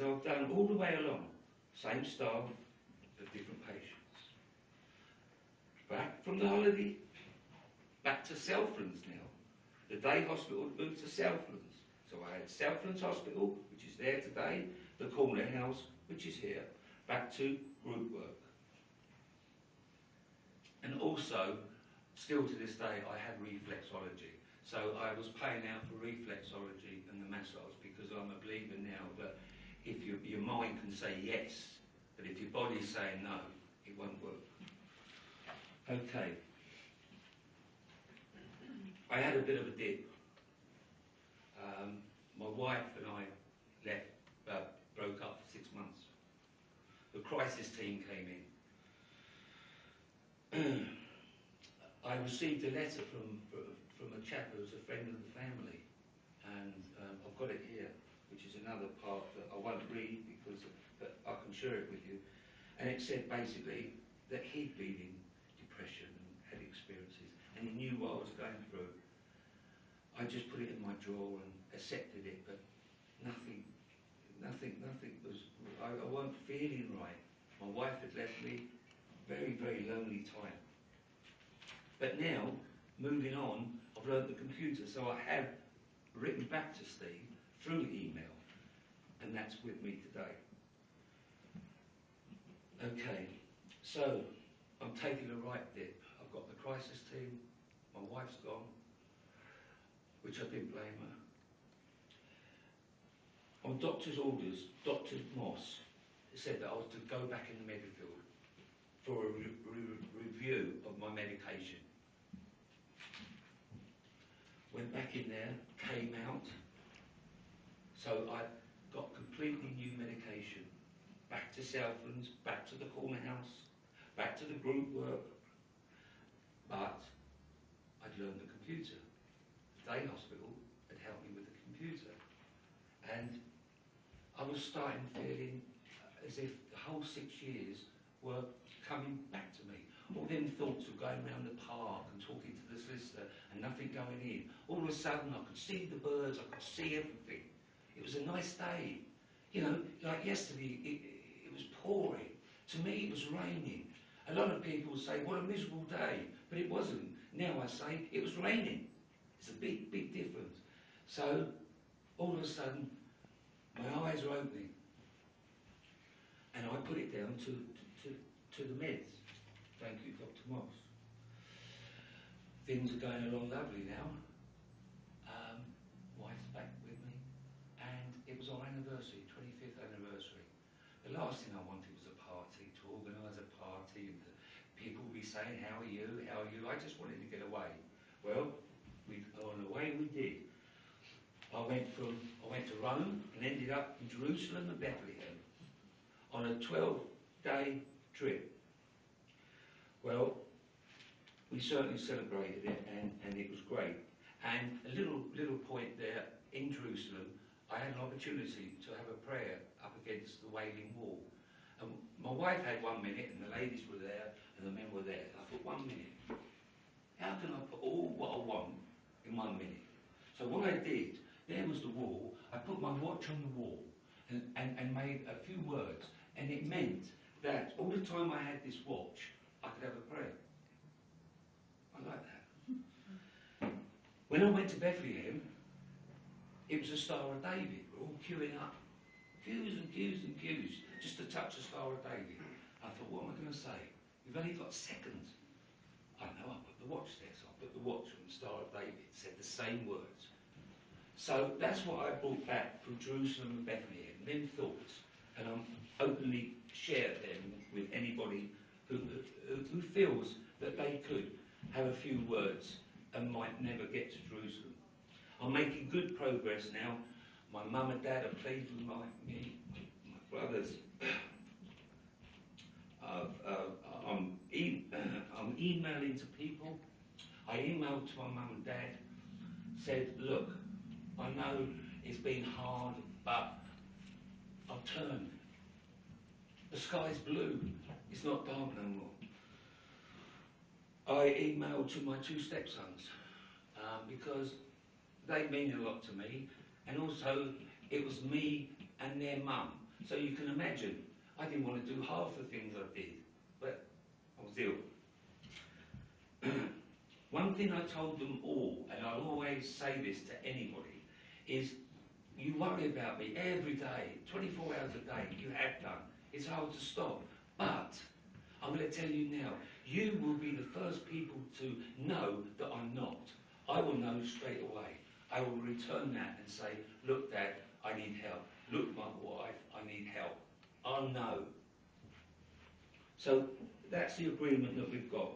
as I've done all the way along. Same style, but different patients. Back from the holiday, back to Southlands now. The day hospital moved to Southlands. So I had Southlands Hospital, which is there today, the corner house, which is here, back to group work. And also, still to this day, I had reflexology. So I was paying out for reflexology and the massage because I'm a believer now that if your mind can say yes, but if your body's saying no, it won't work. Okay. I had a bit of a dip. My wife and I broke up for 6 months. The crisis team came in. I received a letter from a chap who was a friend of the family, and I've got it here, which is another part that I won't read but I can share it with you. And it said basically that he'd been in depression and had experiences, and he knew what I was going through. I just put it in my drawer and accepted it, but nothing was, I wasn't feeling right. My wife had left me, very, very lonely time. But now, moving on, I've learned the computer, so I have written back to Steve through email, and that's with me today. Okay, so I'm taking a right dip. I've got the crisis team, my wife's gone, which I didn't blame her. On doctor's orders, Dr. Moss said that I was to go back in the medical field for a review of my medication. Went back in there, came out, so I got completely new medication. Back to Southlands, back to the corner house, back to the group work, but I'd learned the computer. The day hospital had helped me with the computer, and I was starting feeling as if the whole 6 years were coming back to me. All them thoughts of going around the park and talking to the solicitor and nothing going in. All of a sudden I could see the birds, I could see everything. It was a nice day. You know, like yesterday it was pouring. To me it was raining. A lot of people say, what a miserable day, but it wasn't. Now I say, it was raining. It's a big, big difference. So, all of a sudden, my eyes are opening. And I put it down to the meds. Thank you, Dr. Moss. Things are going along lovely now. Wife's back with me. And it was our anniversary, 25th anniversary. The last thing I wanted was a party, to organise a party, and people would be saying, how are you, how are you? I just wanted to get away. Well, on the way we did. I went to Rome and ended up in Jerusalem and Bethlehem on a 12-day trip. Well, we certainly celebrated it, and it was great. And a little point there in Jerusalem, I had an opportunity to have a prayer up against the Wailing Wall. And my wife had 1 minute, and the ladies were there, and the men were there. I thought, 1 minute. How can I put all what I want in 1 minute? So what I did, there was the wall. I put my watch on the wall and made a few words, and it meant that all the time I had this watch, I could have a prayer. I like that. When I went to Bethlehem, it was a Star of David. We're all queuing up, queues and queues and queues, just to touch the Star of David. I thought, what am I going to say? We've only got seconds. I know, I put the watch there, so I put the watch on the Star of David. It said the same words. So that's what I brought back from Jerusalem and Bethlehem, them thoughts, and I'm openly share them with anybody who feels that they could have a few words and might never get to Jerusalem. I'm making good progress now. My mum and dad are pleased with me, my brothers. I'm emailing to people. I emailed to my mum and dad, said, look, I know it's been hard, but I've turned. The sky's blue. It's not dark no more. I emailed to my 2 stepsons because they mean a lot to me, and also it was me and their mum. So you can imagine, I didn't want to do half the things I did, but I was ill. One thing I told them all, and I'll always say this to anybody, is you worry about me every day, 24 hours a day, you have done. It's hard to stop. But I'm going to tell you now, you will be the first people to know that I'm not. I will know straight away. I will return that and say, look, Dad, I need help. Look, my wife, I need help. I'll know. So that's the agreement that we've got.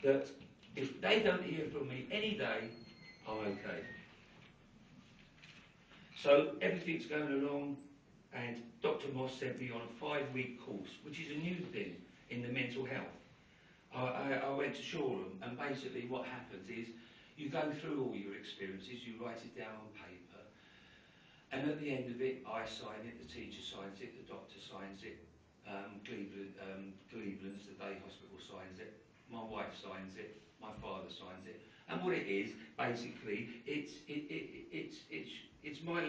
That if they don't hear from me any day, I'm okay. So everything's going along, and Dr. Moss sent me on a 5-week course, which is a new thing in the mental health. I went to Shoreham, and basically what happens is you go through all your experiences, you write it down on paper, and at the end of it, I sign it, the teacher signs it, the doctor signs it, Cleveland's, the day hospital signs it, my wife signs it, my father signs it, and what it is, basically, it's my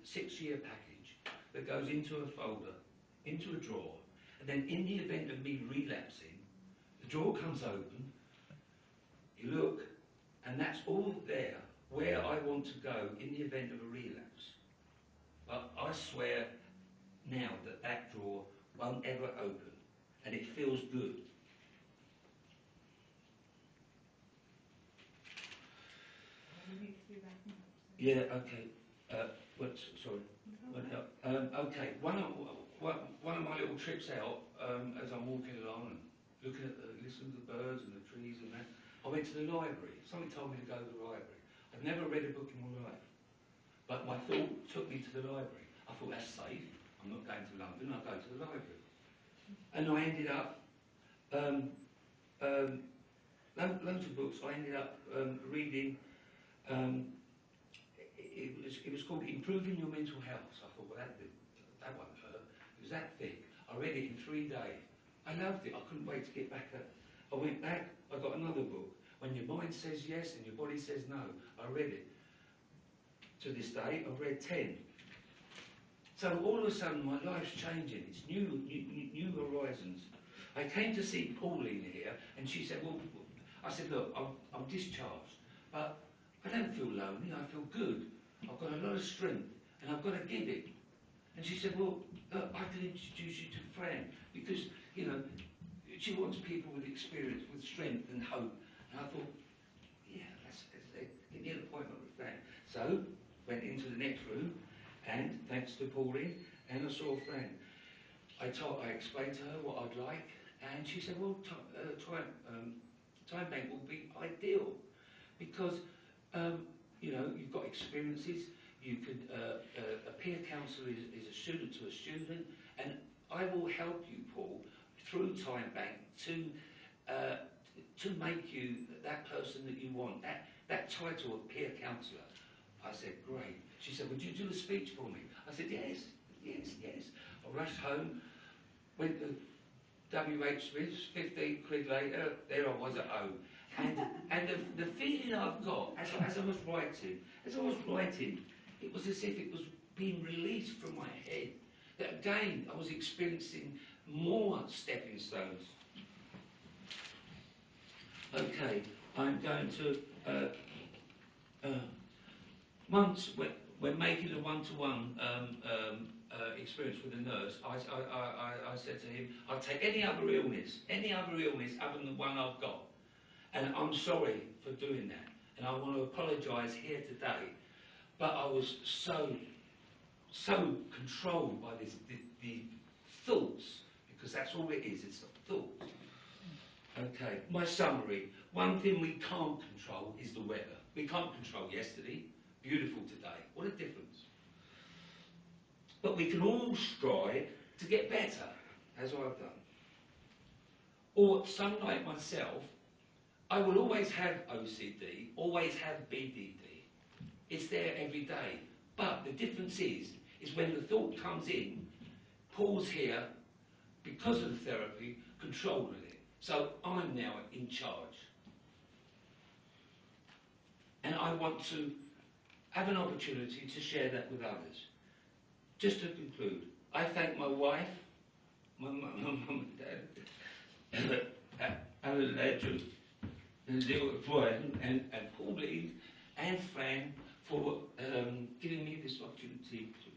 6-year package that goes into a folder, into a drawer, and then in the event of me relapsing, the drawer comes open, you look, and that's all there where I want to go in the event of a relapse. But I swear now that that drawer won't ever open, and it feels good. Yeah, okay. Sorry. Okay, one of my little trips out, as I'm walking along and listening to the birds and the trees and that, I went to the library. Somebody told me to go to the library. I've never read a book in my life, but my thought took me to the library. I thought, that's safe. I'm not going to London, I'll go to the library. And I ended up, loads of books. I ended up reading, it was called Improving Your Mental Health. So I thought, well, that won't hurt. It was that thick. I read it in 3 days. I loved it. I couldn't wait to get back up. I went back, I got another book. When your mind says yes and your body says no. I read it. To this day, I've read 10. So all of a sudden, my life's changing. It's new horizons. I came to see Pauline here, and she said, well, I said, look, I'm discharged, but I don't feel lonely, I feel good. I've got a lot of strength, and I've got to give it. And she said, well, look, I can introduce you to Fran, because, you know, she wants people with experience, with strength and hope. And I thought, yeah, let's get me an appointment with Fran. So, went into the next room, and thanks to Pauline, and I saw Fran. I explained to her what I'd like, and she said, well, Timebank will be ideal, because, you know, you've got experiences, you could, a peer counsellor is a student to a student, and I will help you, Paul, through Timebank to make you that person that you want, that title of peer counsellor. I said, great. She said, would you do a speech for me? I said, yes. I rushed home, went to WH Smith's, 15 quid later, there I was at home. And the feeling I've got, as I was writing, it was as if it was being released from my head. That again, I was experiencing more stepping stones. Okay, I'm going to, once when making a one-to-one experience with a nurse, I said to him, I'll take any other illness other than the one I've got. And I'm sorry for doing that. And I want to apologise here today. But I was so controlled by the thoughts, because that's all it is, it's a thought. Okay, my summary. One thing we can't control is the weather. We can't control yesterday. Beautiful today. What a difference. But we can all strive to get better, as I've done. Or some like myself, I will always have OCD, always have BDD. It's there every day. But the difference is when the thought comes in, Paul's here, because of the therapy, controlling it. So I'm now in charge. And I want to have an opportunity to share that with others. Just to conclude, I thank my wife, my mum and dad, Alan Ledger, and Leo Brian, and Pauline, and Fran for giving me this opportunity to